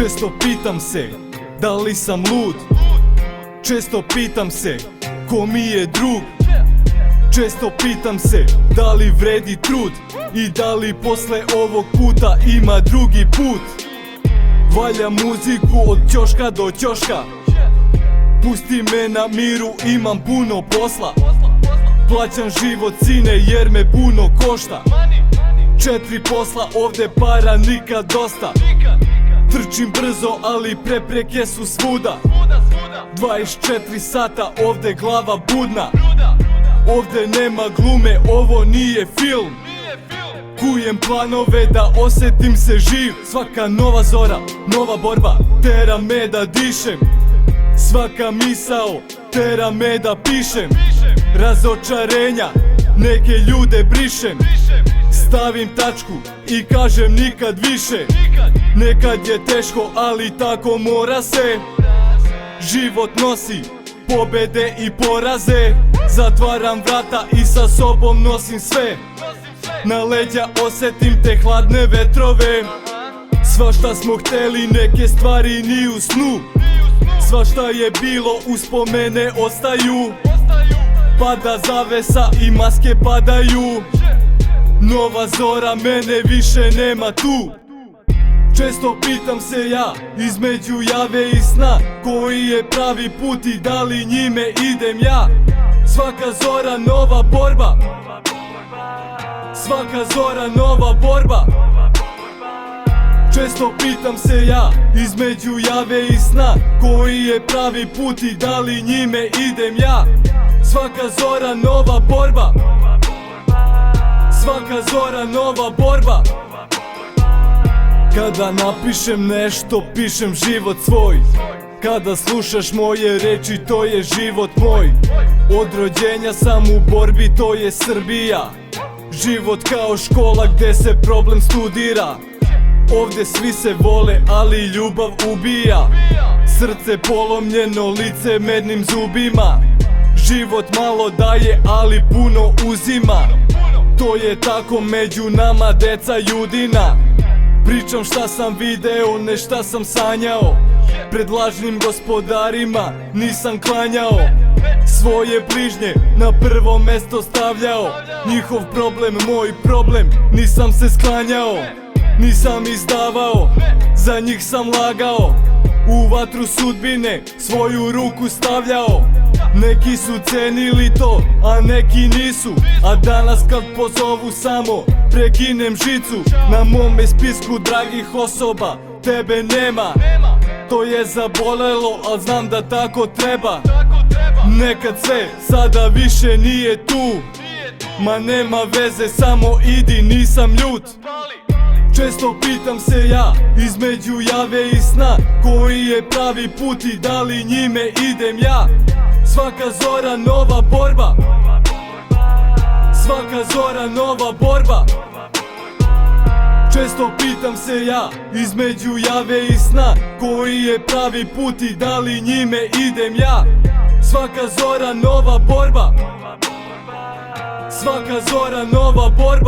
Često pitam se, da li sam lud? Često pitam se, ko mi je drug? Često pitam se, da li vredi trud? I da li posle ovog puta ima drugi put? Valja muziku od ćoška do ćoška, pusti me na miru, imam puno posla. Plaćam život sine jer me puno košta. 4 posla, ovde para nikad dosta. Trčim brzo, ali prepreke su svuda. 24 sata, ovde glava budna. Ovde nema glume, ovo nije film. Kujem planove da osetim se živ. Svaka nova zora, nova borba, tera me da dišem. Svaka misao, tera me da pišem. Razočarenja, neke ljude brišem. Stavim tačku i kažem nikad više. Nekad je teško, ali tako mora se. Život nosi pobede i poraze. Zatvaram vrata i sa sobom nosim sve. Na leđa osetim te hladne vetrove. Svašta smo hteli, neke stvari ni u snu. Svašta je bilo, uspomene ostaju. Pada zavesa i maske padaju. Nova zora, mene više nema tu. Često pitam se ja, između jave i sna, koji je pravi put i da li njime idem ja. Svaka zora nova borba, svaka zora nova borba. Često pitam se ja, između jave i sna, koji je pravi put i da li njime idem ja. Svaka zora nova borba, svaka zora nova borba. Kada napišem nešto, pišem život svoj. Kada slušaš moje reči, to je život moj. Od rođenja sam u borbi, to je Srbija. Život kao škola gde se problem studira. Ovde svi se vole, ali ljubav ubija. Srce polomljeno, lice mednim zubima. Život malo daje, ali puno uzima. To je tako među nama, deca Judina. Pričam šta sam video, ne šta sam sanjao. Pred lažnim gospodarima nisam klanjao. Svoje bližnje na prvo mesto stavljao. Njihov problem, moj problem, nisam se sklanjao. Nisam izdavao, za njih sam lagao. U vatru sudbine svoju ruku stavljao. Neki su cenili to, a neki nisu. A danas kad pozovu samo prekinem žicu. Na mome spisku dragih osoba tebe nema. To je zabolelo, al znam da tako treba. Nekad sve, sada više nije tu. Ma nema veze, samo idi, nisam ljut. Često pitam se ja, između jave i sna, koji je pravi put i da li njime idem ja. Svaka zora nova borba, svaka zora nova borba. Često pitam se ja, između jave i sna, koji je pravi put i da li njime idem ja. Svaka zora nova borba, svaka zora nova borba.